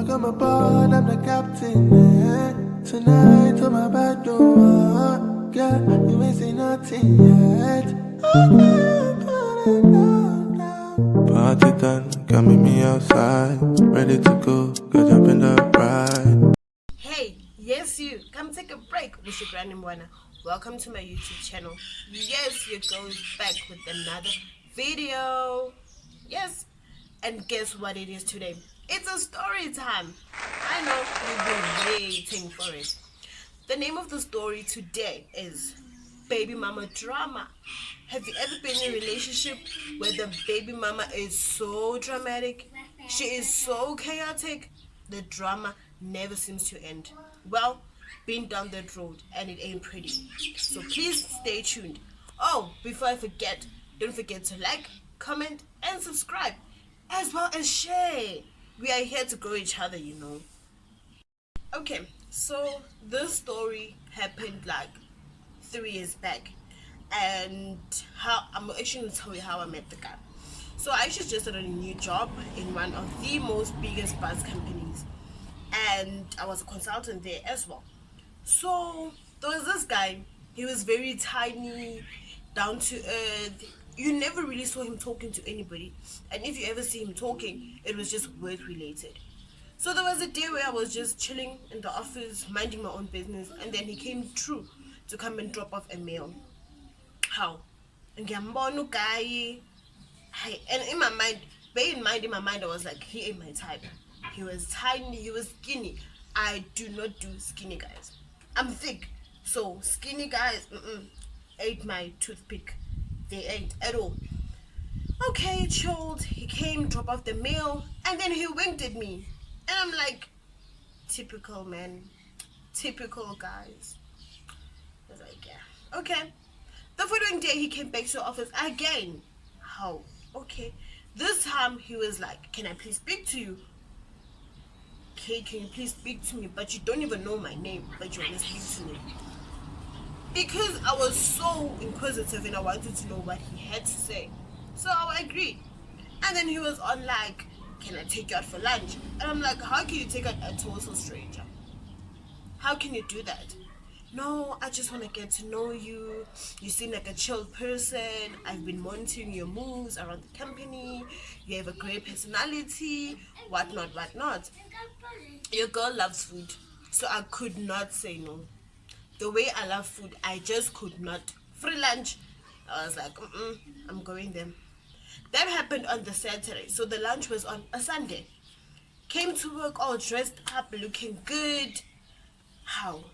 Welcome aboard, I'm the captain. Tonight on my bed door, girl, you ain't seen nothing yet. Party done, come meet me outside. Ready to go, go jump in the ride. Hey, yes you, come take a break with your granny Mwana. Welcome to my YouTube channel. Yes, your girl is back with another video. Yes, and guess what it is today? It's a story time. I know you've been waiting for it. The name of the story today is Baby Mama Drama. Have you ever been in a relationship where the baby mama is so dramatic? She is so chaotic. The drama never seems to end. Well, been down that road and it ain't pretty. So please stay tuned. Oh, before I forget, don't forget to like, comment, and subscribe, as well as share. We are here to grow each other, you know. Okay, so this story happened like 3 years back, and how I'm actually going to tell you how I met the guy. So I actually just started a new job in one of the most biggest bus companies, and I was a consultant there as well. So there was this guy. He was very tiny, down to earth. You never really saw him talking to anybody, and if you ever see him talking, it was just work related. So there was a day where I was just chilling in the office, minding my own business, and then he came through to come and drop off a mail. How? Ngiyambona uGayi. Hi, and in my mind, bear in mind, in my mind, I was like, he ain't my type. He was tiny, he was skinny. I do not do skinny guys. I'm thick, so skinny guys ain't my toothpick. They ain't at all. Okay, chilled. He came, drop off the mail, and then he winked at me. And I'm like, typical man, typical guys. I was like, yeah, okay. The following day, he came back to the office again. How? Okay. This time, he was like, can I please speak to you? Okay, can you please speak to me? But you don't even know my name, but you want to speak to me. Because I was so inquisitive and I wanted to know what he had to say. So I agreed. And then he was on like, can I take you out for lunch? And I'm like, how can you take out a total stranger? How can you do that? No, I just want to get to know you. You seem like a chill person. I've been monitoring your moves around the company. You have a great personality, whatnot, whatnot. Your girl loves food, so I could not say no. The way I love food, I just could not. Free lunch, I was like, I'm going there. That happened on the Saturday, so the lunch was on a Sunday. Came to work all dressed up, looking good. How?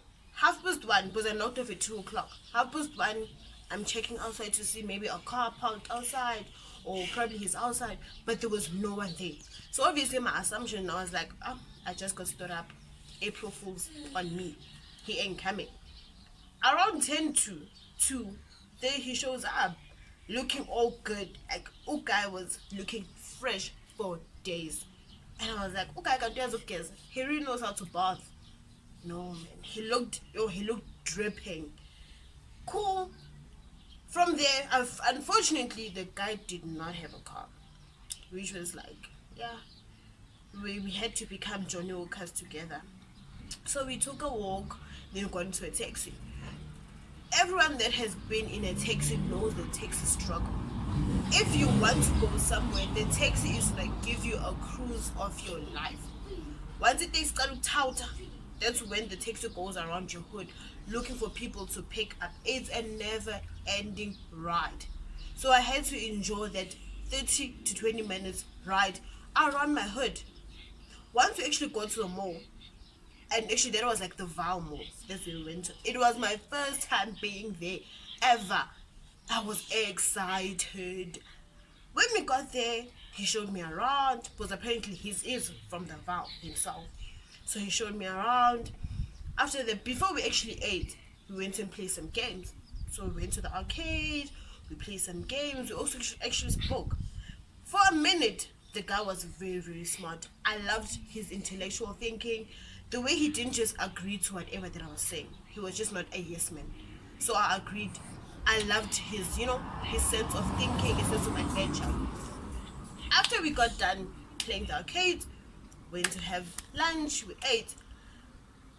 1:30, because I knocked off at 2 o'clock. 1:30, I'm checking outside to see maybe a car parked outside, or probably he's outside, but there was no one there. So obviously my assumption, I was like, I just got stood up. April Fool's on me. He ain't coming. Around 10 to 2, there he shows up, looking all good. Like, guy was looking fresh for days. And I was like, okay, he really knows how to bath. No man, he looked dripping. Cool. From there, unfortunately, the guy did not have a car, which was like, yeah, we had to become Johnny Walkers together. So we took a walk, then got into a taxi. Everyone that has been in a taxi knows the taxi struggle. If you want to go somewhere, the taxi is like give you a cruise of your life. Once it takes Tauta, that's when the taxi goes around your hood looking for people to pick up. It's a never ending ride. So I had to enjoy that 30 to 20 minutes ride around my hood. Once we actually got to the mall, and actually that was like the Val Mall that we went to. It was my first time being there ever. I was excited. When we got there, he showed me around, because apparently he is from the Val himself. So he showed me around. After that, before we actually ate, we went and played some games. So we went to the arcade, we played some games, we also actually spoke. For a minute, the guy was very, very smart. I loved his intellectual thinking. The way he didn't just agree to whatever that I was saying. He was just not a yes man. So I agreed. I loved his sense of thinking, his sense of adventure. After we got done playing the arcade, went to have lunch, we ate,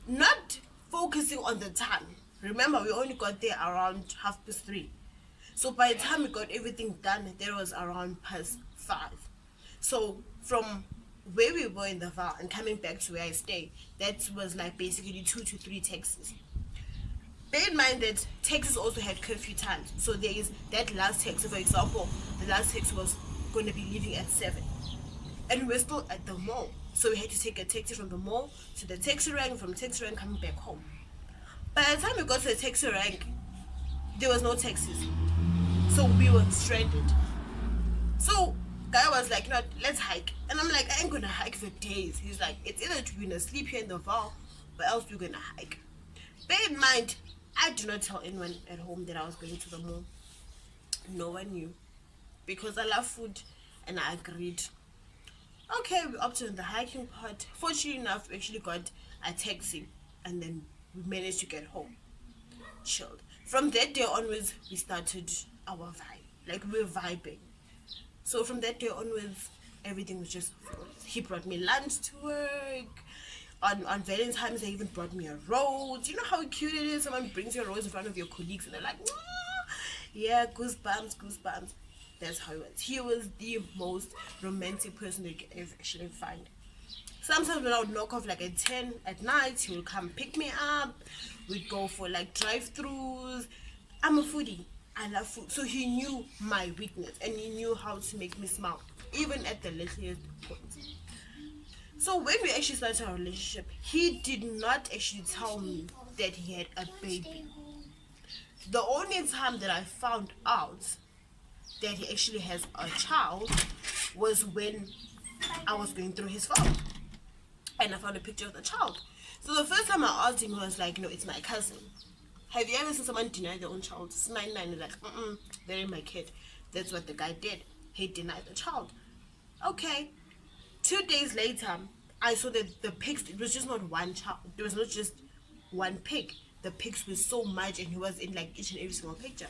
not focusing on the time. Remember, we only got there around 3:30. So by the time we got everything done, there was around past 5. So from where we were in the Val and coming back to where I stay, that was like basically 2 to 3 taxis. Bear in mind that Texas also had curfew times. So there is that last taxi, for example, the last taxi was going to be leaving at 7. And we were still at the mall. So we had to take a taxi from the mall to the taxi rank, from the taxi rank coming back home. By the time we got to the taxi rank, there was no taxis. So we were stranded. So guy was like, no, let's hike. And I'm like, I ain't gonna hike for days. He's like, it's either we're gonna sleep here in the Val, or else we're gonna hike. Bear in mind, I did not tell anyone at home that I was going to the mall. No one knew. Because I love food and I agreed. Okay, we opted on the hiking part. Fortunately enough, we actually got a taxi and then we managed to get home. Chilled. From that day onwards, we started our vibe. Like, we were vibing. So from that day onwards, everything was just flawless. He brought me lunch to work. On Valentine's, they even brought me a rose. You know how cute it is? Someone brings you a rose in front of your colleagues and they're like, "Mwah." Yeah, goosebumps, goosebumps. That's how he was. He was the most romantic person that you can ever actually find. Sometimes when I would knock off like at 10 at night, he would come pick me up. We'd go for like drive-thrus. I'm a foodie. I love food. So he knew my weakness and he knew how to make me smile, even at the littlest points. So when we actually started our relationship, he did not actually tell me that he had a baby. The only time that I found out that he actually has a child was when I was going through his phone and I found a picture of the child. So the first time I asked him, he was like, no, it's my cousin. Have you ever seen someone deny their own child? It's 9-9, like, they're my kid. That's what the guy did. He denied the child. Okay. 2 days later, I saw that the pics, it was just not one child. There was not just one pic. The pics were so much and he was in like each and every single picture.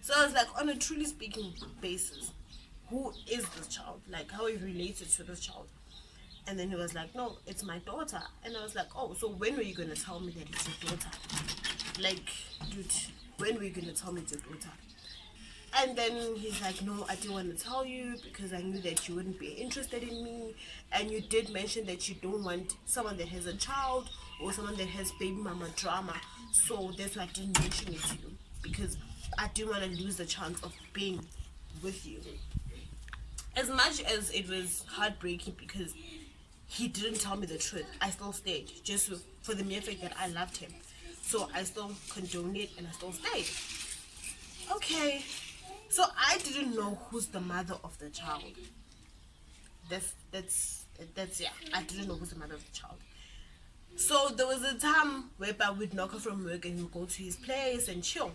So I was like, on a truly speaking basis, who is this child? Like, how are you related to this child? And then he was like, no, it's my daughter. And I was like, oh, so when were you going to tell me that it's your daughter? Like, dude, when were you going to tell me it's your daughter? And then he's like, no, I didn't want to tell you because I knew that you wouldn't be interested in me. And you did mention that you don't want someone that has a child or someone that has baby mama drama. So that's why I didn't mention it to you, because I didn't want to lose the chance of being with you. As much as it was heartbreaking because he didn't tell me the truth, I still stayed just for the mere fact that I loved him. So I still condoned it and I still stayed. Okay. So I didn't know who's the mother of the child. That's yeah. I didn't know who's the mother of the child. So there was a time whereby we'd knock off from work and we'd go to his place and chill.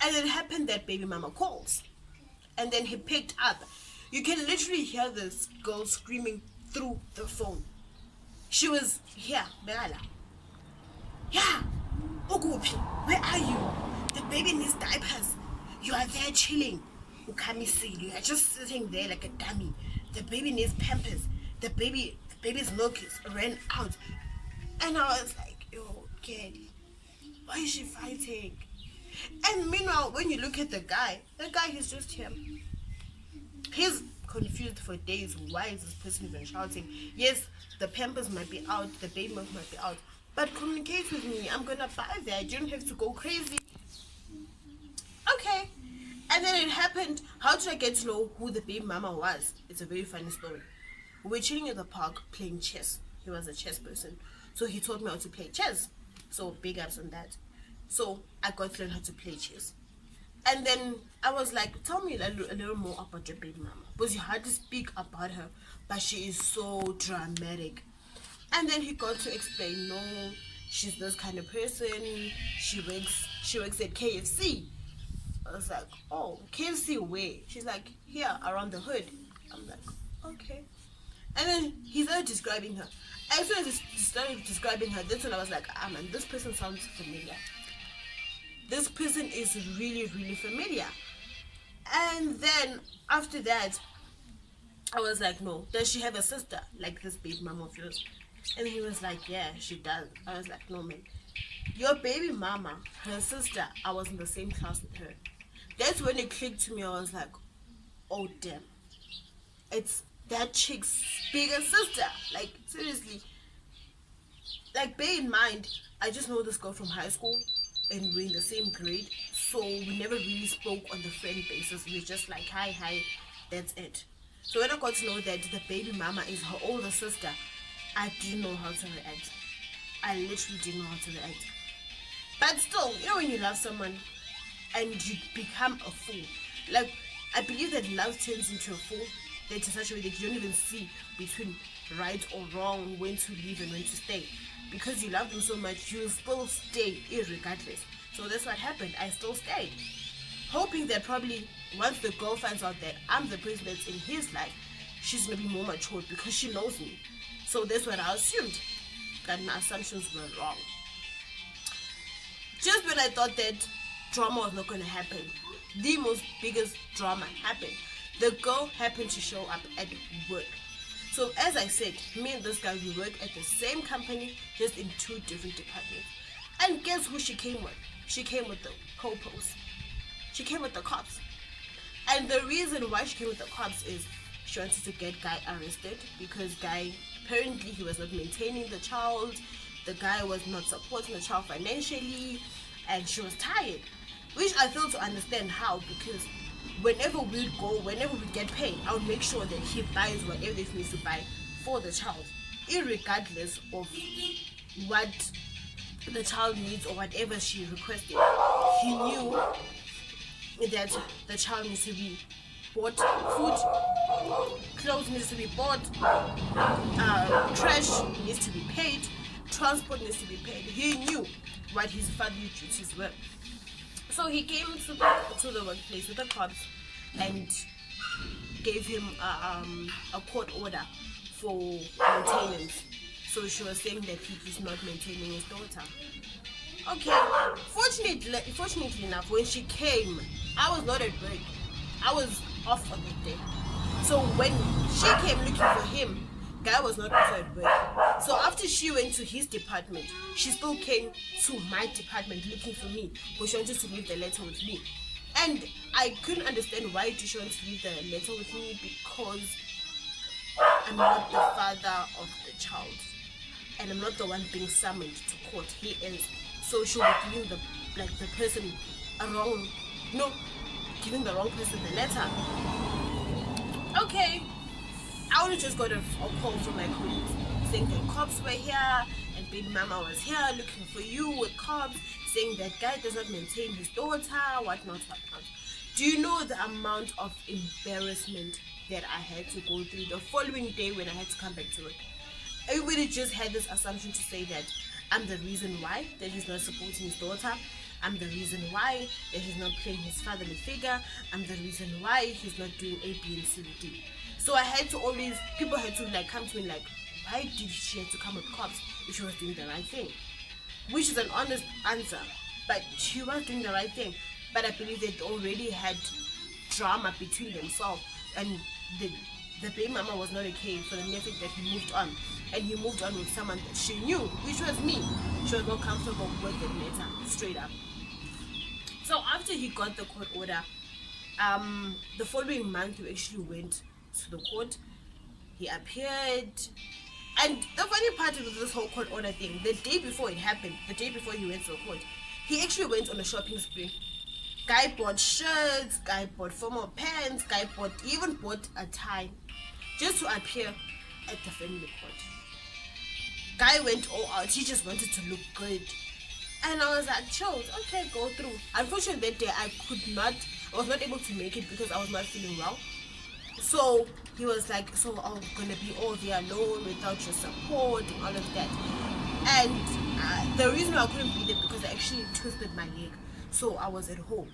And it happened that baby mama calls. And then he picked up. You can literally hear this girl screaming through the phone. She was here, Begala. Yeah, Ogupi, where are you? The baby needs diapers. You are there chilling. You are just sitting there like a dummy. The baby needs pampers. The baby's milk ran out. And I was like, yo, kid, why is she fighting? And meanwhile, when you look at the guy is just him. He's confused for days. Why is this person even shouting? Yes, the pampers might be out, the baby milk might be out, but communicate with me. I'm gonna buy that. You don't have to go crazy. Okay. And then it happened. How did I get to know who the baby mama was? It's a very funny story. We were chilling at the park playing chess. He was a chess person. So he taught me how to play chess. So big ups on that. So I got to learn how to play chess. And then I was like, tell me a little more about your baby mama. Because you had to speak about her, but she is so dramatic. And then he got to explain, no, she's this kind of person. She works at KFC. I was like, oh, KFC where? She's like, here, around the hood. I'm like, okay. And then he started describing her. As soon as he started describing her, that's when I was like, ah man, this person sounds familiar. This person is really, really familiar. And then after that, I was like, no. Does she have a sister like this baby mama of yours? And he was like, yeah, she does. I was like, no, man. Your baby mama, her sister, I was in the same class with her. That's when it clicked to me. I was like, oh, damn. It's that chick's bigger sister. Like, seriously. Like, bear in mind, I just know this girl from high school and we're in the same grade. So we never really spoke on the friend basis. We were just like, hi, that's it. So when I got to know that the baby mama is her older sister, I didn't know how to react. I literally didn't know how to react. But still, you know when you love someone and you become a fool. Like, I believe that love turns into a fool. That's in such a way that you don't even see between right or wrong, when to leave and when to stay. Because you love them so much, you will still stay irregardless. So that's what happened. I still stayed. Hoping that probably once the girl finds out that I'm the person that's in his life, she's going to be more matured because she knows me. So that's what I assumed. That my assumptions were wrong. Just when I thought that drama was not going to happen, the most biggest drama happened. The girl happened to show up at work. So as I said, me and this guy, we work at the same company, just in 2 different departments. And guess who she came with? She came with the co-post. She came with the cops. And the reason why she came with the cops is she wanted to get Guy arrested because Guy, apparently he was not maintaining the child. The guy was not supporting the child financially, and she was tired. Which I fail to understand how, because whenever we get paid, I would make sure that he buys whatever he needs to buy for the child, irregardless of what the child needs or whatever she requested. He knew that the child needs to be bought food, clothes needs to be bought, trash needs to be paid, transport needs to be paid. He knew what his family duties were. So he came to the workplace with the cops and gave him a court order for maintenance. So she was saying that he's not maintaining his daughter. Okay, fortunately enough, when she came, I was not at work. I was off on that day. So when she came looking for him, Guy was not also at work. So after she went to his department, she still came to my department looking for me, but she wanted to leave the letter with me. And I couldn't understand why she wanted to leave the letter with me, because I'm not the father of the child. And I'm not the one being summoned to court. He is. So she'll be giving the person giving the wrong person the letter. Okay. I only just got a call from my colleagues saying that cops were here and baby mama was here looking for you with cops, saying that Guy does not maintain his daughter, whatnot. Do you know the amount of embarrassment that I had to go through the following day when I had to come back to work? Everybody just had this assumption to say that I'm the reason why that he's not supporting his daughter. I'm the reason why that he's not playing his fatherly figure. I'm the reason why he's not doing A, B, and C, and D. So people had to come to me like, why did she have to come with cops if she was doing the right thing? Which is an honest answer, but she was doing the right thing. But I believe they already had drama between themselves, and the baby mama was not okay for the mere fact that he moved on. And he moved on with someone that she knew, which was me. She was not comfortable with the letter, straight up. So after he got the court order, the following month we actually went to the court. He appeared, and the funny part of this whole court order thing, the day before it happened, the day before he went to the court, he actually went on a shopping spree. Guy bought shirts, Guy bought formal pants, he even bought a tie just to appear at the family court. Guy went all out. He just wanted to look good. And I was like, chose, okay, go through. Unfortunately, that day I was not able to make it because I was not feeling well. So he was like, so I'm gonna be all there alone without your support and all of that. And the reason I couldn't be there because I actually twisted my leg. So I was at home.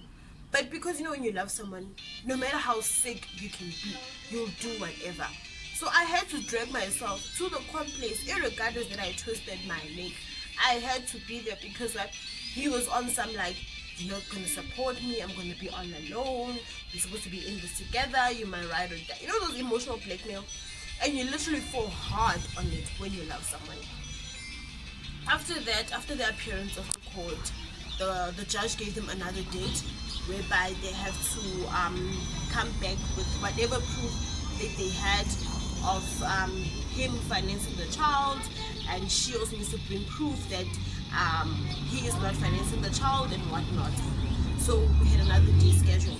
But because when you love someone, no matter how sick you can be, you'll do whatever. So I had to drag myself to the court place, irregardless that I twisted my leg. I had to be there because he was on some you're not going to support me, I'm going to be all alone, we're supposed to be in this together, you're my ride or die. You know, those emotional blackmail, and you literally fall hard on it when you love someone. After that, after the appearance of the court, the judge gave them another date whereby they have to come back with whatever proof that they had of him financing the child, and she also needs to bring proof that he is not financing the child and whatnot. So we had another day scheduled.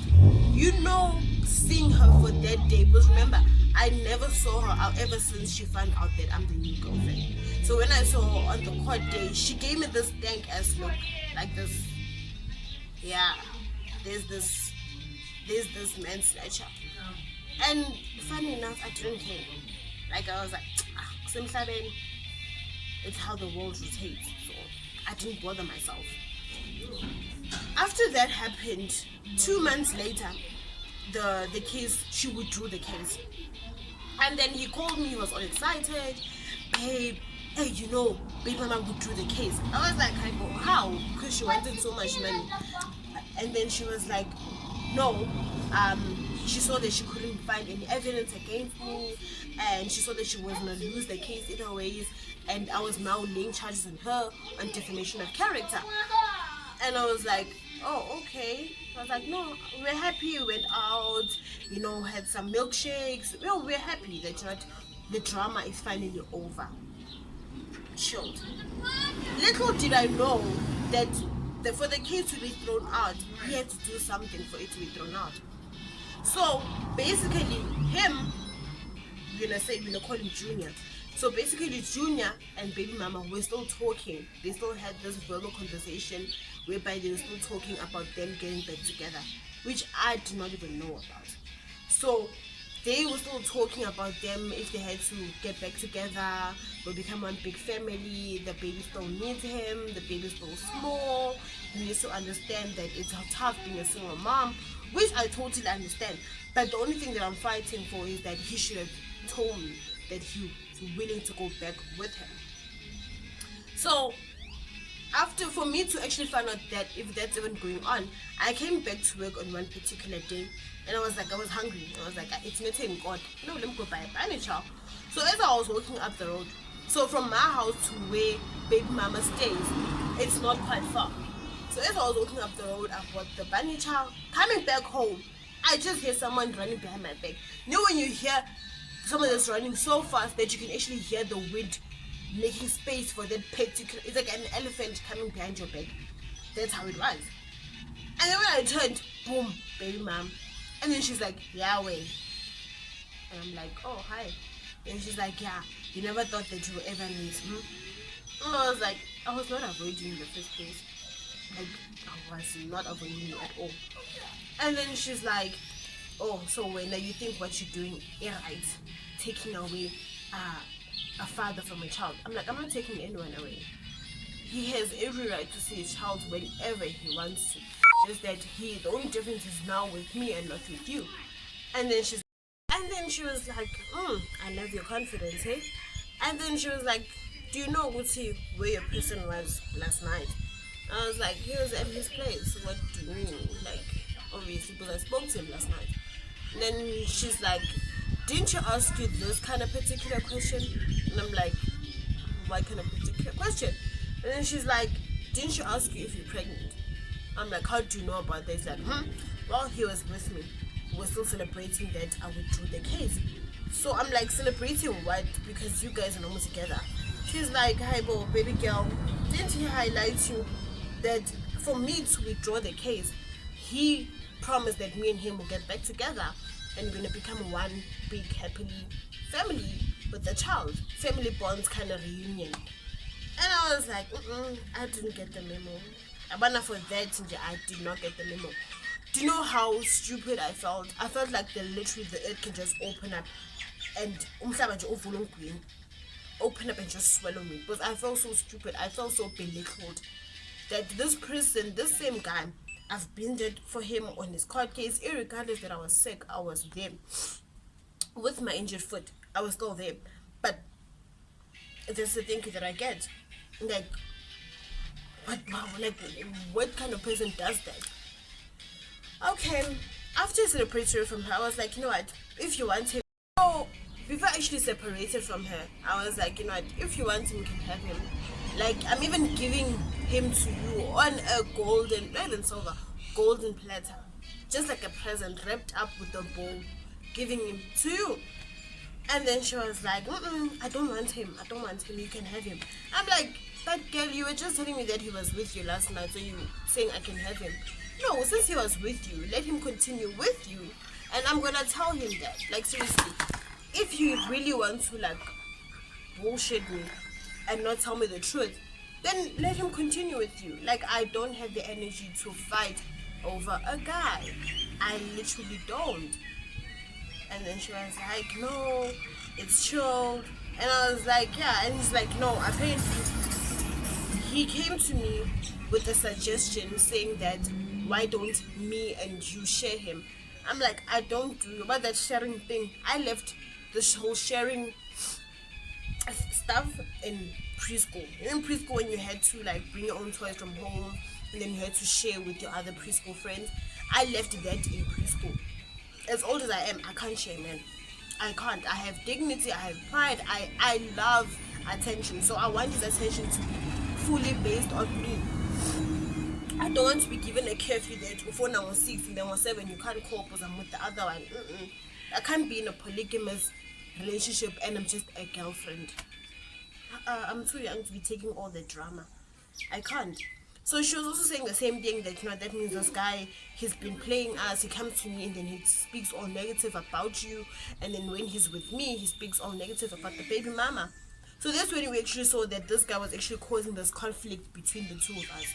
You know, seeing her for that day, because remember, I never saw her out ever since she found out that I'm the new girlfriend. So when I saw her on the court day, she gave me this dank ass look, like this. Yeah, there's this manslaughter. And funny enough, I didn't care. Like, I was like, it's how the world rotates. So I didn't bother myself. After that happened, 2 months later, the case, she withdrew the case. And then he called me, he was all excited. Babe, hey, you know, baby mama withdrew the case. I was like, how? Because she wanted so much money. And then she was like, no, she saw that she couldn't find any evidence against me, and she saw that she was going to lose the case either ways, and I was now laying charges on her on defamation of character. And I was like, oh, okay. I was like, no, we're happy, we went out, you know, had some milkshakes. Well, we're happy that the drama is finally over. Chilled. Little did I know that for the case to be thrown out, he had to do something for it to be thrown out. So basically, him, we're gonna call him Junior. So basically, Junior and baby mama were still talking. They still had this verbal conversation whereby they were still talking about them getting back together, which I did not even know about. So they were still talking about them, if they had to get back together, will become one big family. The baby still needs him, the baby's still small, he needs to understand that it's tough being a single mom, which I totally understand. But the only thing that I'm fighting for is that he should have told me that he was willing to go back with him. So after, for me to actually find out that if that's even going on, I came back to work on one particular day, and I was hungry. I was like, it's not in God, let me go buy a furniture. So as I was walking up the road, so from my house to where baby mama stays, it's not quite far. So as I was walking up the road, I bought the furniture. Coming back home, I just hear someone running behind my back. You know when you hear someone that's running so fast that you can actually hear the wind making space for that particular, it's like an elephant coming behind your back. That's how it was. And then when I turned, boom, baby mom. And then she's like, Yahweh. And I'm like, oh, hi. And she's like, yeah, you never thought that you would ever meet me. And I was like, I was not avoiding you in the first place. Like, I was not avoiding you at all. And then she's like, oh, so when you think what you're doing is right, taking away a father from a child. I'm like, I'm not taking anyone away. He has every right to see his child whenever he wants to. Just that the only difference is now with me and not with you. And then she was like, I love your confidence, hey? And then she was like, do you know, Guti, where your person was last night? I was like, he was at his place. What do you mean? Like, obviously, because I spoke to him last night. And then she's like, didn't you ask you this kind of particular question? And I'm like, what kind of particular question? And then she's like, didn't you ask you if you're pregnant? I'm like, how do you know about this? Like, well, he was with me. We're still celebrating that I withdrew the case. So I'm like, celebrating what? Because you guys are almost together. She's like, hi, baby girl, didn't he highlight you that for me to withdraw the case, he promised that me and him will get back together and we're gonna become one big happy family with the child, family bonds kind of reunion. And I was like, I didn't get the memo. But for that, I did not get the memo. Do you know how stupid I felt? I felt like literally the earth can just open up and open up and just swallow me. Because I felt so stupid. I felt so belittled that this person, this same guy, I've been there for him on his court case, irregardless that I was sick, I was there. With my injured foot, I was still there. But that's the thing that I get. Like, But wow, like, what kind of person does that? Okay, after I separated from her, I was like, you know what, if you want him, so before I actually separated from her, I was like, you know what, if you want him, you can have him. Like, I'm even giving him to you on a golden, not even silver, golden platter, just like a present wrapped up with a bowl, giving him to you. And then she was like, I don't want him, you can have him. I'm like, but girl, you were just telling me that he was with you last night, so you saying I can have him. No, since he was with you, let him continue with you. And I'm gonna tell him that, like, seriously, if you really want to, like, bullshit me and not tell me the truth, then let him continue with you. Like, I don't have the energy to fight over a guy. I literally don't. And then she was like, no, it's chilled. And I was like, yeah. And he's like, no, apparently he came to me with a suggestion saying that why don't me and you share him. I'm like, I don't do about that sharing thing. I left this whole sharing stuff in preschool. In preschool, when you had to, like, bring your own toys from home and then you had to share with your other preschool friends, I left that in preschool. As old as I am, I can't share, man. I can't. I have dignity, I have pride, I love attention. So I want his attention to be fully based on me. I don't want to be given a curfew that before now 6 and then 7 you can't call because I'm with the other one. I can't be in a polygamous relationship and I'm just a girlfriend. I'm too young to be taking all the drama. I can't. So she was also saying the same thing, that, you know, that means this guy, he's been playing us, he comes to me and then he speaks all negative about you, and then when he's with me, he speaks all negative about the baby mama. So that's when we actually saw that this guy was actually causing this conflict between the two of us.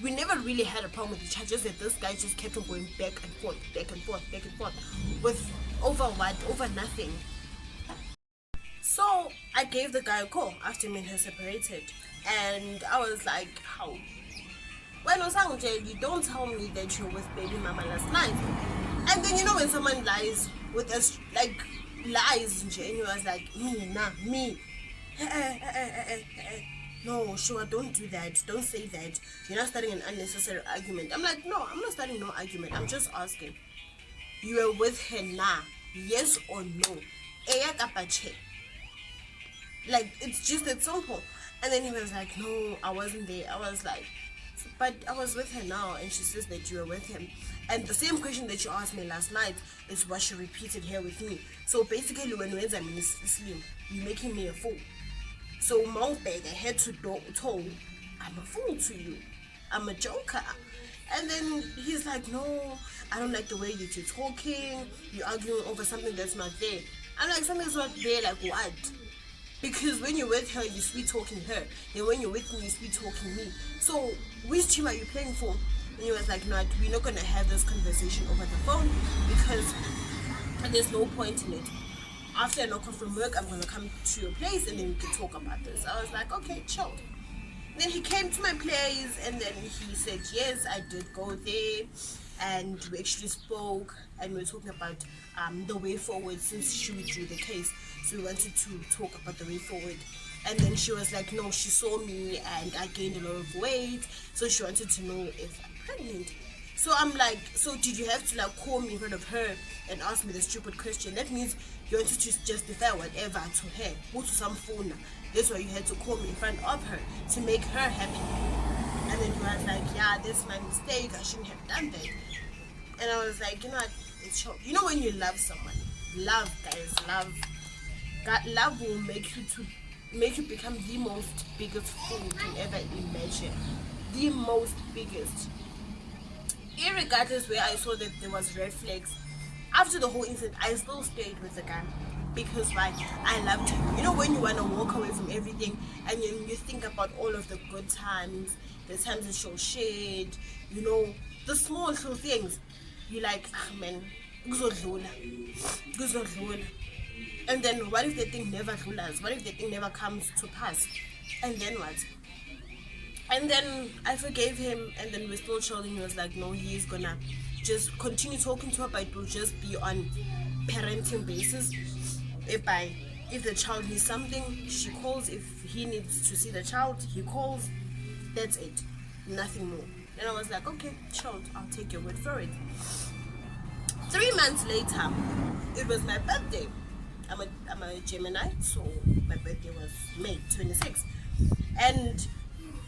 We never really had a problem with each other, just that this guy just kept on going back and forth, back and forth, back and forth, with over what? Over nothing. So I gave the guy a call after me and her separated, and I was like, how? When you don't tell me that you're with baby mama last night. And then, you know, when someone lies with us, like, lies, and you was like, me. No, sure, don't do that. Don't say that. You're not starting an unnecessary argument. I'm like, no, I'm not starting no argument. I'm just asking. You were with her now, yes or no? Like, it's just that simple. And then he was like, no, I wasn't there. I was like, but I was with her now, and she says that you were with him. And the same question that you asked me last night is what she repeated here with me. So basically, when I'm in Slim, you're making me a fool. So Mountbag, I had to toe, I'm a fool to you. I'm a joker. And then he's like, no, I don't like the way that you're talking. You're arguing over something that's not there. I'm like, something's not there, like what? Because when you're with her, you're sweet talking her. Then when you're with me, you're sweet talking me. So which team are you playing for? And he was like, no, we're not going to have this conversation over the phone because there's no point in it. After I knock off from work, I'm going to come to your place and then we can talk about this. I was like, okay, chill. Then he came to my place and then he said, yes, I did go there. And we actually spoke and we were talking about the way forward since she withdrew the case. So we wanted to talk about the way forward. And then she was like, no, she saw me and I gained a lot of weight. So she wanted to know if I'm pregnant. So I'm like, so did you have to, like, call me in front of her and ask me the stupid question? That means you wanted to justify whatever to her. Go to some phone. That's why you had to call me in front of her to make her happy. And then he was like, yeah, that's my mistake. I shouldn't have done that. And I was like, you know what? It's short. You know when you love someone, love, guys, love. God, love will make you become the most biggest fool you can ever imagine. The most biggest. Irregardless where I saw that there was red flags, after the whole incident, I still stayed with the guy. Because why? I loved him. You know when you want to walk away from everything and you think about all of the good times, the times that you shared, you know, the small little things. You're like, man, kuzodlula. And then what if the thing never dlulas? What if the thing never comes to pass? And then what? And then I forgave him, and then we're still chilling. He was like, no, he's gonna just continue talking to her, but it will just be on parenting basis. If the child needs something, she calls. If he needs to see the child, he calls. That's it. nothing more. And I was like, okay, chill, I'll take your word for it. 3 months later, it was my birthday. I'm a Gemini, so my birthday was May 26th. And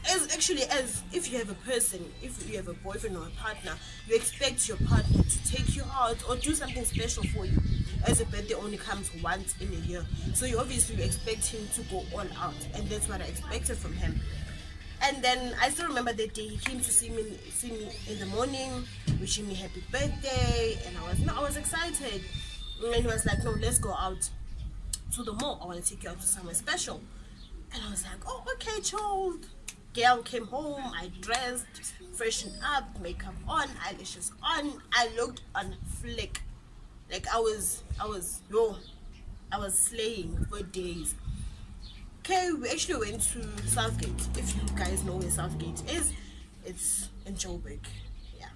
as if you have a person, if you have a boyfriend or a partner, you expect your partner to take you out or do something special for you, as a birthday only comes once in a year. So you obviously expect him to go all out, and that's what I expected from him. And then I still remember that day he came to see me in the morning, wishing me happy birthday, and I was excited. And he was like, no, let's go out to the mall. I want to take you out to somewhere special. And I was like, oh, okay, child. Girl came home, I dressed, freshened up, makeup on, eyelashes on. I looked on flick. Like I was slaying for days. Okay, we actually went to Southgate. If you guys know where Southgate is, it's in Joburg. Yeah.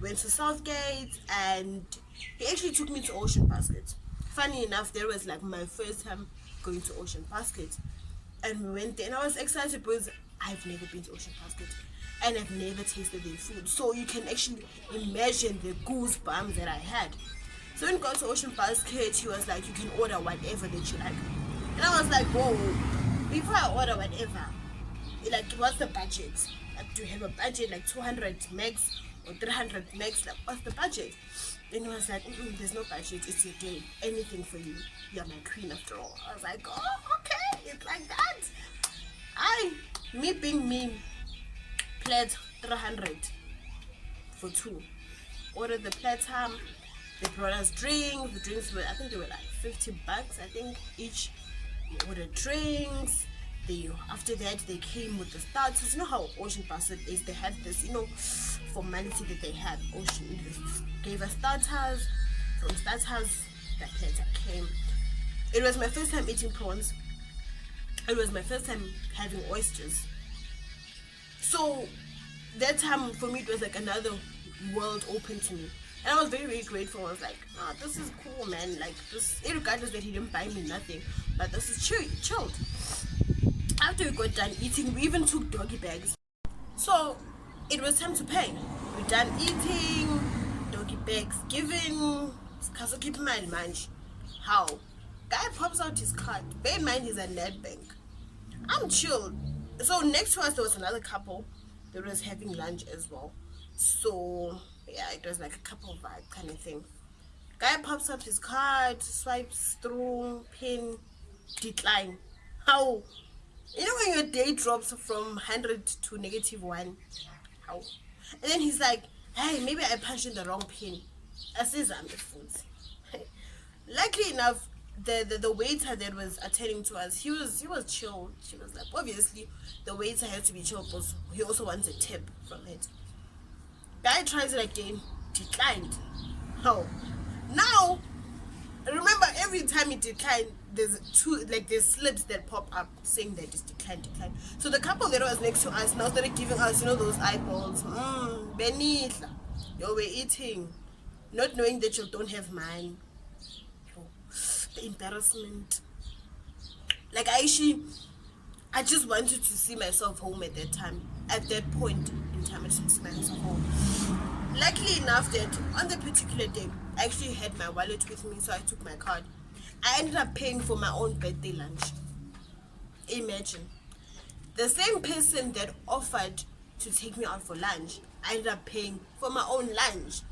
Went to Southgate and he actually took me to Ocean Basket. Funny enough, there was like my first time going to Ocean Basket. And we went there and I was excited because I've never been to Ocean Basket and I've never tasted their food. So you can actually imagine the goosebumps that I had. So when we got to Ocean Basket, he was like, you can order whatever that you like. And I was like, whoa, before I order whatever, like what's the budget? Like, do you have a budget like 200 megs or 300 megs? Like what's the budget? And he was like, there's no budget, it's your day, anything for you, you're my queen after all. I was like, oh, okay, it's like that. Me being me, played 300 for two. Ordered the platter, they brought us drinks. The drinks were, I think they were like $50, I think, each. We ordered drinks. After that, they came with the starters. You know how Ocean Basket is, they have this, formality that they have. Ocean gave us starters. From starters, the platter came. It was my first time eating prawns. It was my first time having oysters. So that time for me it was like another world open to me. And I was very, very grateful. I was like, this is cool, man. Like this, regardless that he didn't buy me nothing, but this is chilled. After we got done eating, we even took doggy bags. So it was time to pay. We're done eating, doggy bags given. Kaso keep my lunch. How? Guy pops out his card. Bear in mind he's a net bank. I'm chilled. So next to us there was another couple that was having lunch as well. So yeah, it was like a couple vibe kind of thing. Guy pops up his card, swipes through, pin, decline. How? You know when your day drops from 100 to -1? How? And then he's like, hey, maybe I punched in the wrong pin. I says I'm the food. Luckily enough, the waiter that was attending to us, he was chill. She was like, obviously the waiter had to be chill because he also wants a tip from it. Guy tries it again, declined. How? Now remember, every time it declined, there's slips that pop up saying that it's declined. So the couple that was next to us now started giving us, those eyeballs. Benitla, we're eating, not knowing that you don't have mine. The embarrassment. Like I just wanted to see myself home at that time. At that point in time, I just wanted to see myself home. Luckily enough that on the particular day, I actually had my wallet with me, so I took my card. I ended up paying for my own birthday lunch. Imagine. The same person that offered to take me out for lunch, I ended up paying for my own lunch.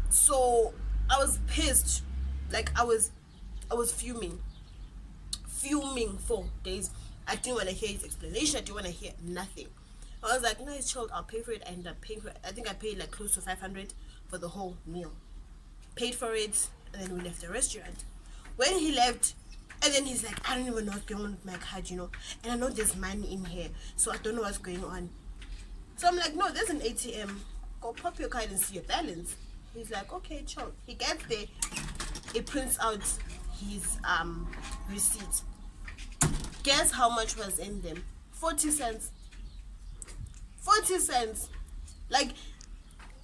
So I was pissed. Like I was fuming for days. I didn't want to hear his explanation. I didn't want to hear nothing. I was like, no, it's chilled, I'll pay for it. I ended up paying for it. I think I paid like close to 500 for the whole meal. Paid for it, and then we left the restaurant. When he left, and then he's like, I don't even know what's going on with my card, and I know there's money in here, so I don't know what's going on. So I'm like, no, there's an ATM. Go pop your card and see your balance. He's like, okay, chill. He gets there. He prints out his receipt. Guess how much was in them? 40 cents. 40 cents. Like,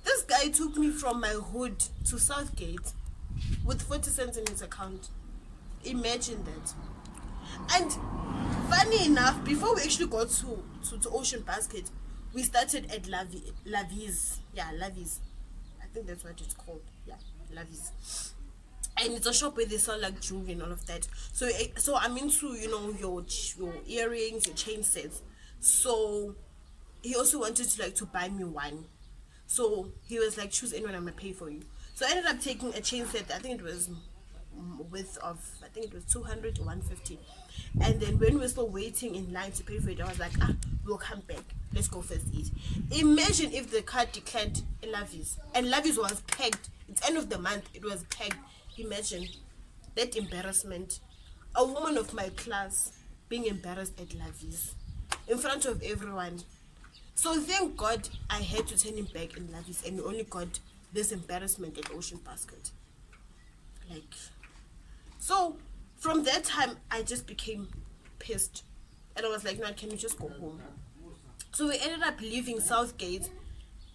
this guy took me from my hood to Southgate with 40 cents in his account. Imagine that. And funny enough, before we actually got to Ocean Basket, We started at Lavies. Yeah, Lavies. I think that's what it's called. Yeah, Lavies. And it's a shop where they sell like jewelry and all of that. So I'm into, you know, your earrings, your chain sets. So he also wanted to like to buy me one. So he was like, choose anyone, I'm gonna pay for you. So I ended up taking a chain set. I think it was width of, I think it was 200 or 150. And then when we were still waiting in line to pay for it, I was like, we'll come back, let's go first eat. Imagine if the card declared Lavies and Lavies was pegged. It's end of the month, it was pegged. Imagine that embarrassment. A woman of my class being embarrassed at Lavies in front of everyone. So thank God I had to turn him back in Lavies, and we only got this embarrassment at Ocean Basket. Like, so from that time I just became pissed, and I was like, no, can you just go home? So we ended up leaving Southgate,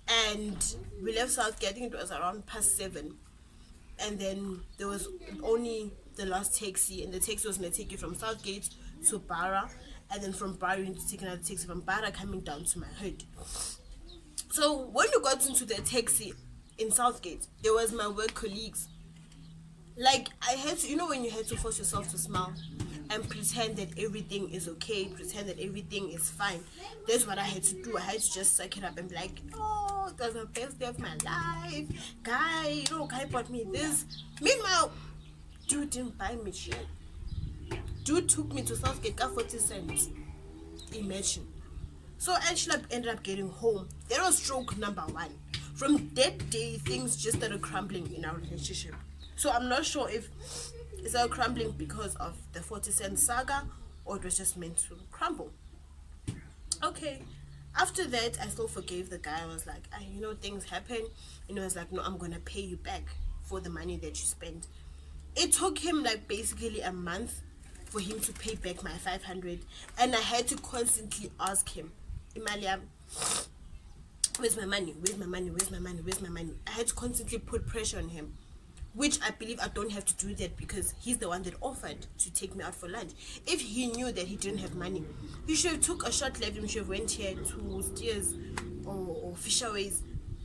and we left Southgate, I think it was around past 7, and then there was only the last taxi, and the taxi was going to take you from Southgate to Barra, and then from Barra you need to take another taxi from Barra coming down to my hood. So when we got into the taxi in Southgate, there was my work colleagues. Like, I had to, you know, when you had to force yourself to smile and pretend that everything is okay, pretend that everything is fine. That's what I had to do. I had to just suck it up and be like, oh, it was the best day of my life. Guy, you know, guy bought me this. Meanwhile, dude didn't buy me shit. Dude took me to Southgate, got 40 cents. Imagine. So I actually ended up getting home. That was stroke number 1. From that day, things just started crumbling in our relationship. So I'm not sure if it's all crumbling because of the 40 cent saga, or it was just meant to crumble. Okay. After that, I still forgave the guy. I was like, you know, things happen. And he was like, no, I'm going to pay you back for the money that you spent. It took him like basically a month for him to pay back my 500. And I had to constantly ask him, Imalia, where's my money? Where's my money? Where's my money? Where's my money? I had to constantly put pressure on him. Which I believe I don't have to do that, because he's the one that offered to take me out for lunch. If he knew that he didn't have money, he should have took a short left and should have went here to Steers or Fisherways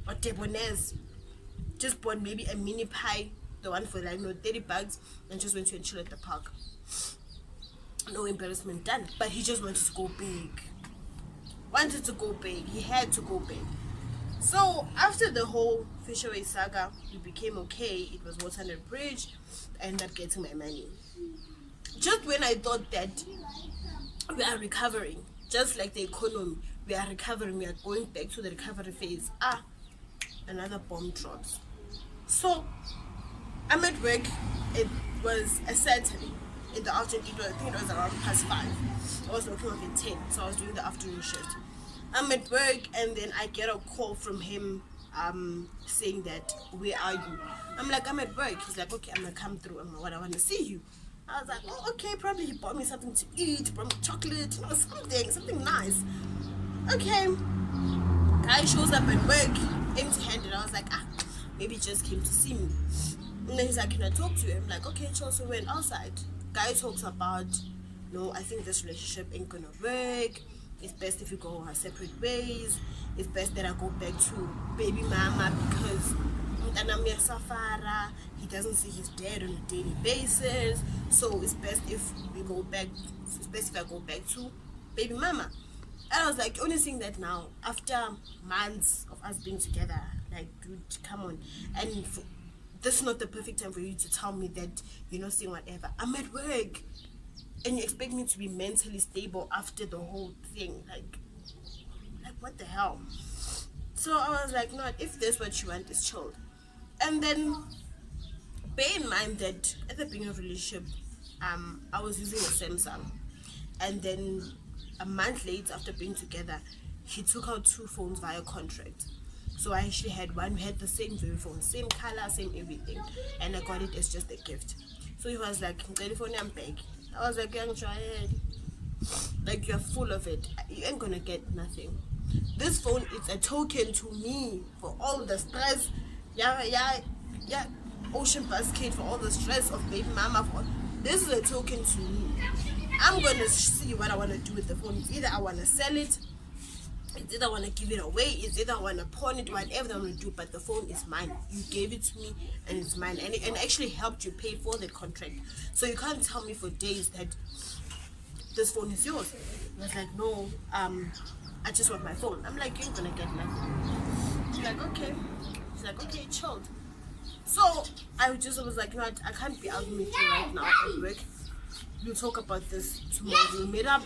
or Debonair's. Just bought maybe a mini pie, the one for like, 30 bucks, and just went to chill at the park. No embarrassment done. But he just wanted to go big. Wanted to go big. He had to go big. So after the whole Fisherway saga, we became okay. It was water under the bridge. I ended up getting my money. Just when I thought that we are recovering, just like the economy, we are recovering, we are going back to the recovery phase. Another bomb drops. So I'm at work. It was a Saturday in the afternoon. I think it was around past 5. I was working off at 10, so I was doing the afternoon shift. I'm at work, and then I get a call from him saying that, where are you? I'm like, I'm at work. He's like, okay, I'm gonna come through. I'm like, I want to see you. I was like, oh, okay, probably he bought me something to eat, brought me chocolate, you know, something nice. Okay. Guy shows up at work empty-handed. I was like, maybe he just came to see me. And then he's like, can I talk to you? I'm like, okay, sure. So we went outside. Guy talks about, no, I think this relationship ain't gonna work. It's best if we go our separate ways. It's best that I go back to baby mama, because he doesn't see his dad on a daily basis. So it's best if we go back. It's best if I go back to baby mama. And I was like, only seeing that now after months of us being together. Like, dude, come on. And this is not the perfect time for you to tell me that you're not saying whatever. I'm at work. And you expect me to be mentally stable after the whole thing. Like what the hell? So I was like, no, if that's what you want, it's chilled. And then bear in mind that at the beginning of the relationship, I was using a Samsung. And then a month later, after being together, he took out 2 phones via contract. So I actually had one. We had the same very phone, same color, same everything. And I got it as just a gift. So he was like, telephone, I'm back. I was like, young child, like, you're full of it. You ain't gonna get nothing. This phone is a token to me for all the stress. Yeah, Ocean Basket, for all the stress of baby mama. This is a token to me. I'm gonna see what I want to do with the phone. Either I want to sell it It's either I want to give it away, it's either I want to pawn it, whatever I want to do, but the phone is mine. You gave it to me and it's mine. And it actually helped you pay for that contract. So you can't tell me for days that this phone is yours. I was like, no, I just want my phone. I'm like, you ain't gonna get nothing. She's like, okay. She's like, okay, chilled. So I was like, no, I can't be out with you right now at work. We'll talk about this tomorrow. We'll meet up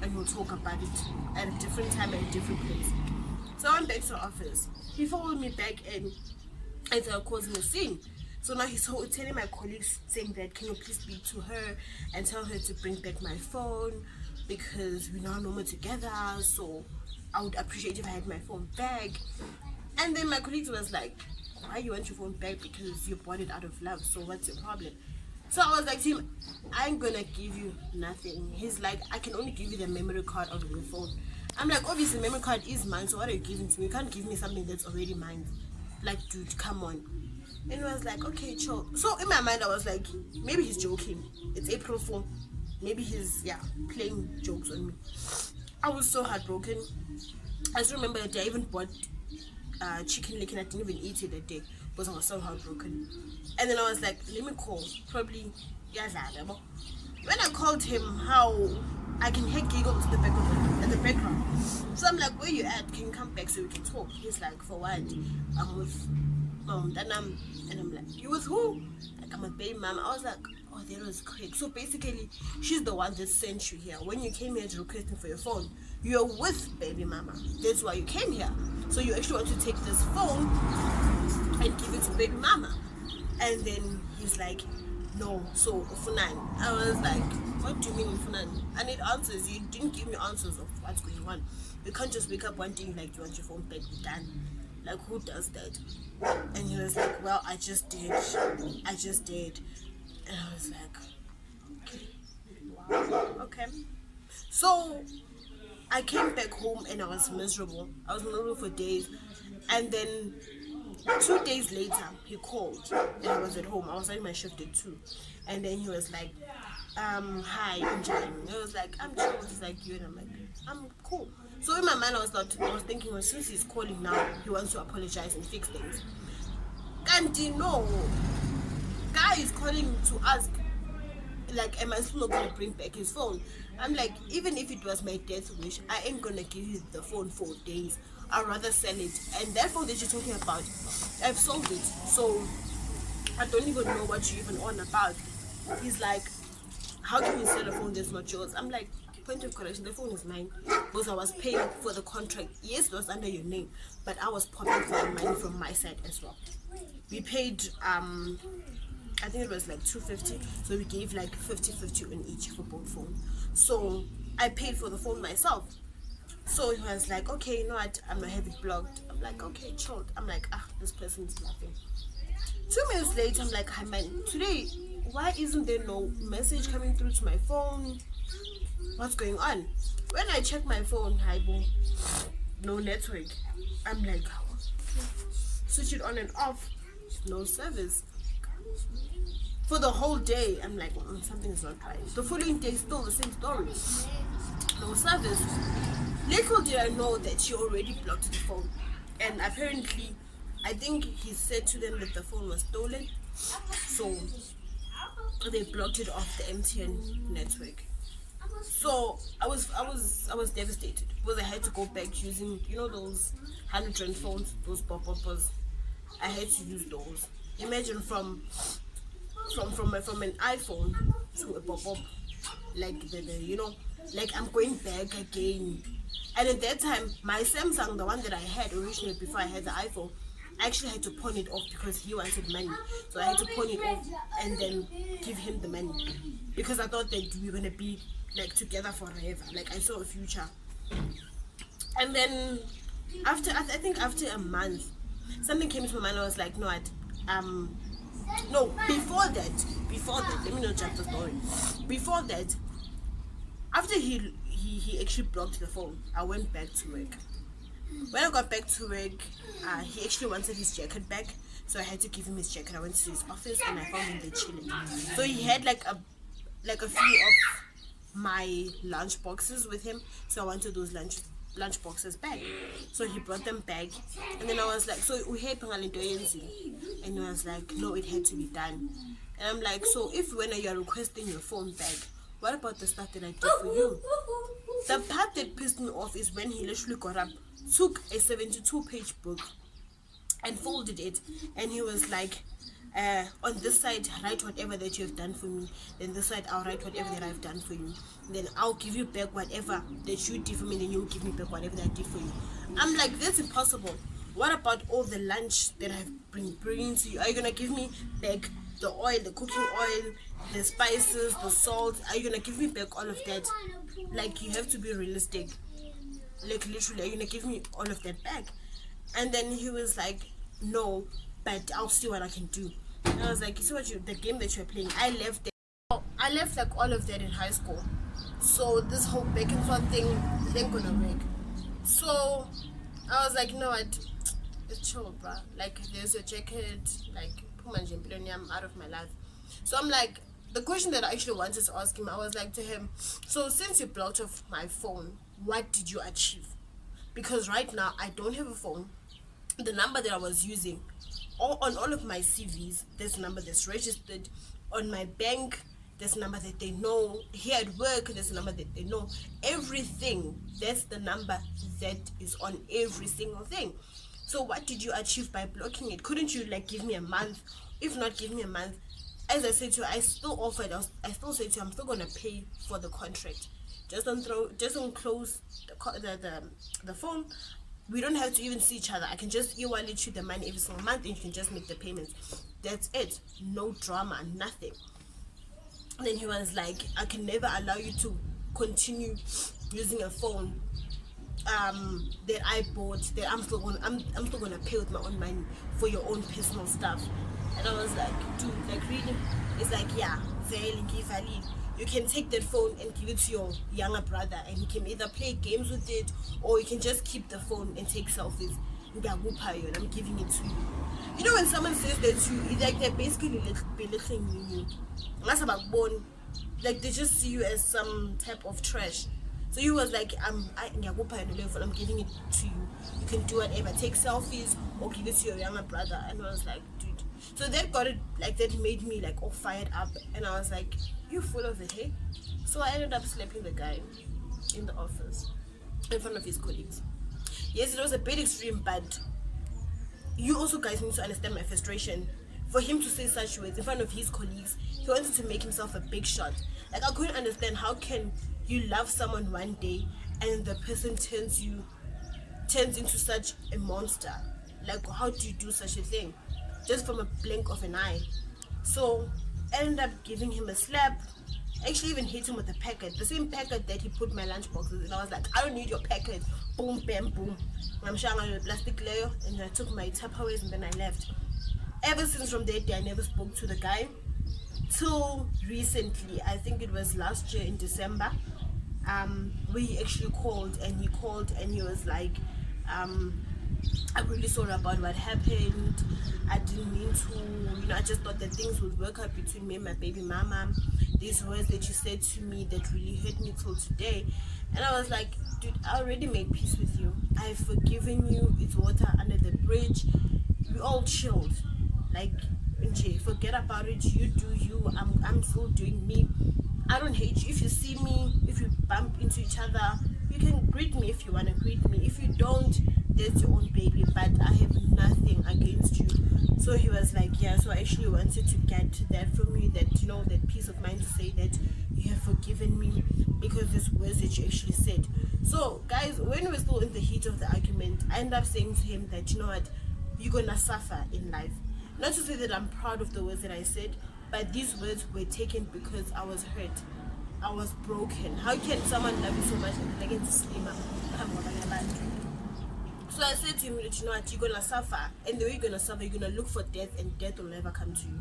and we'll talk about it at a different time and a different place. So I went back to the office. He followed me back in and started causing a scene. So now he's telling my colleagues, saying that, can you please speak to her and tell her to bring back my phone because we're now no more together, so I would appreciate if I had my phone back. And then my colleagues was like, why you want your phone back? Because you bought it out of love, so what's your problem? So I was like to him, I ain't gonna give you nothing. He's like, I can only give you the memory card out of your phone. I'm like, obviously memory card is mine, so what are you giving to me? You can't give me something that's already mine. Like, dude, come on. And I was like, okay, chill. So in my mind I was like, maybe he's joking. It's April Fool. Maybe he's playing jokes on me. I was so heartbroken. I just remember that I even bought chicken leg and I didn't even eat it that day because I was so heartbroken. And then I was like, let me call. Probably when I called him, how I can hear giggles in the background. So I'm like, where you at? Can you come back so we can talk? He's like, for what? I'm with and I'm like, you with who? Like, I'm a baby mama. I was like, oh, that was quick. So basically, she's the one that sent you here. When you came here to requesting for your phone, you're with baby mama. That's why you came here. So you actually want to take this phone and give it to baby mama. And then he's like, no, so Ufunan. I was like, what do you mean Ufunan? I need answers. You didn't give me answers of what's going on. You can't just wake up one day like you want your phone back done. Like, who does that? And he was like, well, I just did. And I was like, okay, wow, okay. So I came back home and I was miserable. I was miserable for days. And then 2 days later, he called and I was at home. I was at my shift at 2. And then he was like, hi, I'm Jane. I was like, I'm chill, just like you. And I'm like, I'm cool. So in my mind, I was thinking, well, since he's calling now, he wants to apologize and fix things. And you know, guy is calling to ask, like, am I still not gonna bring back his phone? I'm like, even if it was my death wish, I ain't gonna give you the phone for days. I'd rather sell it. And that phone that you're talking about, I've sold it. So I don't even know what you're even on about. He's like, how can you sell a phone that's not yours? I'm like, point of correction, the phone is mine because I was paying for the contract. Yes, it was under your name, but I was popping for the money from my side as well. We paid I think it was like 250, so we gave like 50-50 on each for both phones. So I paid for the phone myself. So he was like, okay, you know what, I'm gonna have it blocked. I'm like, okay, chill. I'm like, this person's laughing. 2 minutes later, I'm like, hi man, today why isn't there no message coming through to my phone? What's going on? When I check my phone, no network. I'm like, switch it on and off, no service. For the whole day, I'm like, something's not right. The following day, still the same story, no service. Little did I know that she already blocked the phone. And apparently, I think he said to them that the phone was stolen, so they blocked it off the MTN network. So I was devastated because I had to go back using, you know, those 100 phones, those pop-uppers. I had to use those. Imagine from an iPhone to a pop-up, like the you know, like I'm going back again. And at that time, my Samsung, the one that I had originally before I had the iPhone, I actually had to pawn it off because he wanted money. So I had to pawn it off and then give him the money because I thought that we were gonna be like together forever. Like I saw a future. And then after I think after a month, something came to my mind. I was like, no, before that, let me not jump the story. Before that, after he actually blocked the phone, I went back to work. When I got back to work, he actually wanted his jacket back, so I had to give him his jacket. I went to his office and I found him there chilling. So he had like a few of my lunch boxes with him, so I wanted those lunch lunch boxes back. So he brought them back, and then I was like, so we had pangalindoyenzi, and he was like, no, it had to be done. And I'm like, so if when you are requesting your phone back, what about the stuff that I did for you? The part that pissed me off is when he literally got up, took a 72-page book and folded it, and he was like, on this side write whatever that you have done for me, then this side I'll write whatever that I've done for you, then I'll give you back whatever that you did for me, then you'll give me back whatever that I did for you. I'm like, that's impossible. What about all the lunch that I've been bringing to you? Are you gonna give me back the oil, the cooking oil, the spices, the salt? Are you gonna give me back all of that? Like, you have to be realistic. Like, literally, are you gonna give me all of that back? And then he was like, no, but I'll see what I can do. And I was like, you see what the game that you're playing, I left like all of that in high school. So this whole back and forth thing, it ain't gonna work. So I was like, you know what, it's chill, bruh. Like, there's your jacket, like, I'm out of my life. So I'm like, the question that I actually wanted to ask him, I was like to him, so since you blocked off my phone, what did you achieve? Because right now I don't have a phone. The number that I was using, on all of my CVs, there's a number that's registered. On my bank, there's a number that they know. Here at work, there's a number that they know. Everything, that's the number that is on every single thing. So what did you achieve by blocking it? Couldn't you like give me a month? If not give me a month, as I said to you, I still offered. I still said to you, I'm still gonna pay for the contract. Just don't close the phone. We don't have to even see each other. I can just e-wallet you the money every single month, and you can just make the payments. That's it. No drama, nothing. And then he was like, I can never allow you to continue using a phone that I bought, that I'm still gonna pay with my own money for your own personal stuff. And I was like, dude, like, really? It's like, yeah, you can take that phone and give it to your younger brother, and he can either play games with it, or you can just keep the phone and take selfies. I'm giving it to you. You know, when someone says that to you, it's like they're basically belittling you. That's about born. Like, they just see you as some type of trash. So he was like, I'm giving it to you. You can do whatever. Take selfies or give it to your younger brother. And I was like, dude. So that got it, like, that made me like all fired up. And I was like, you full of it, hey? So I ended up slapping the guy in the office in front of his colleagues. Yes, it was a bit extreme, but you also guys need to understand my frustration. For him to say such words in front of his colleagues, he wanted to make himself a big shot. Like, I couldn't understand, how can you love someone one day and the person turns into such a monster? Like, how do you do such a thing just from a blink of an eye? So I ended up giving him a slap. Actually even hit him with a packet, the same packet that he put my lunch boxes in. I was like, I don't need your packet. Boom, bam, boom. I'm showing a plastic layer, and then I took my Tupperwares and then I left. Ever since from that day, I never spoke to the guy till recently. I think it was last year in December. We actually called, and he was like, I'm really sorry about what happened. I didn't mean to, I just thought that things would work out between me and my baby mama. These words that you said to me that really hurt me till today. And I was like, dude, I already made peace with you. I've forgiven you. It's water under the bridge. We all chilled. Like, forget about it. You do you. I'm still doing me. I don't hate you. If you see me, if you bump into each other, you can greet me if you want to greet me. If you don't, that's your own baby. But I have nothing against you. So he was like, yeah, so I actually wanted to get that from you, that, that peace of mind to say that you have forgiven me because these words that you actually said. So guys, when we're still in the heat of the argument, I ended up saying to him that, you know what, you're gonna suffer in life. Not to say that I'm proud of the words that I said, but these words were taken because I was hurt. I was broken. How can someone love you so much and like it's slimmer? So I said to him, you know what, you're gonna suffer, and the way you're gonna suffer, you're gonna look for death, and death will never come to you.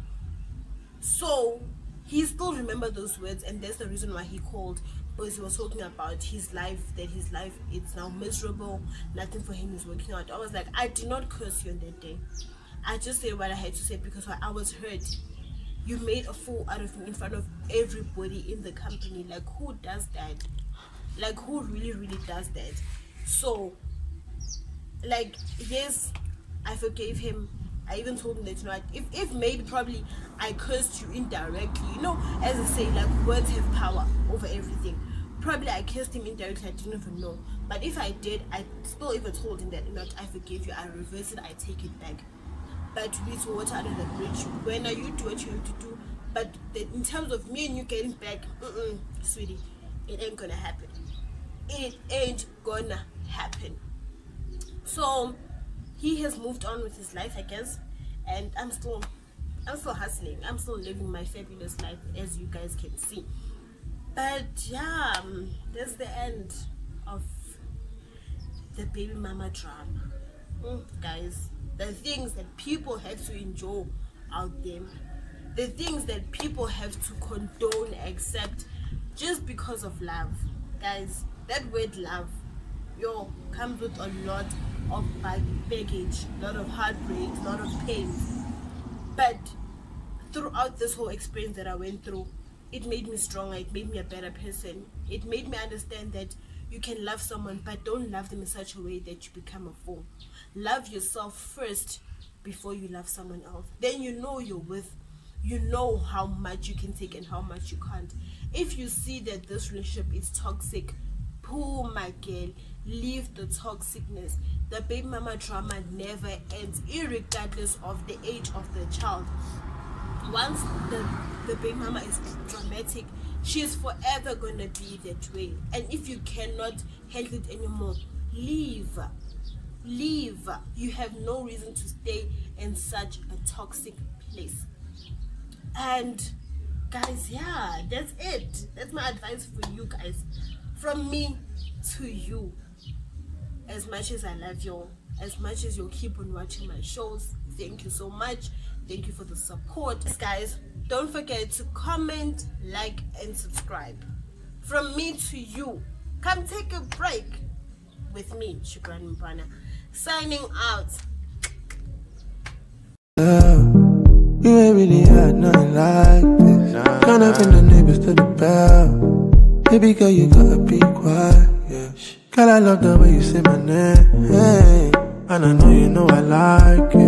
So he still remembered those words, and that's the reason why he called, because he was talking about his life, that his life is now miserable, nothing for him is working out. I was like, I did not curse you on that day. I just said what I had to say because I was hurt. You made a fool out of me in front of everybody in the company. Like, who does that? Like, who really, really does that? So, like, yes, I forgave him. I even told him that, you know, if maybe probably I cursed you indirectly, you know, as I say, like, words have power over everything. Probably I cursed him indirectly, I didn't even know. But if I did, I still even told him that, you know, I forgave you, I reverse it, I take it back. But we need to water under the bridge. When you do what you have to do, but in terms of me and you getting back, sweetie, it ain't gonna happen. It ain't gonna happen. So he has moved on with his life, I guess, and I'm still hustling. I'm still living my fabulous life, as you guys can see. But yeah, that's the end of the baby mama drama. Guys, the things that people have to endure out there, the things that people have to condone, accept, just because of love. Guys, that word love, comes with a lot of baggage, a lot of heartbreak, a lot of pain. But throughout this whole experience that I went through, it made me stronger, it made me a better person. It made me understand that you can love someone, but don't love them in such a way that you become a fool. Love yourself first before you love someone else. Then you know your worth. You know how much you can take and how much you can't. If you see that this relationship is toxic, pull, my girl, leave the toxicness. The baby mama drama never ends, irregardless of the age of the child. Once the baby mama is dramatic, she is forever gonna be that way. And if you cannot handle it anymore, leave. You have no reason to stay in such a toxic place. And guys, yeah, that's it. That's my advice for you guys, from me to you. As much as I love you, as much as you'll keep on watching my shows, thank you so much. Thank you for the support. Guys, don't forget to comment, like, and subscribe. From me to you, come take a break with me, Shukrani Mbana, signing out. You ain't really had nothing like this. Turn up in the neighbors to the bell. Baby girl, you gotta be quiet, yeah. Girl, I love the way you say my name, hey. And I know you know I like it.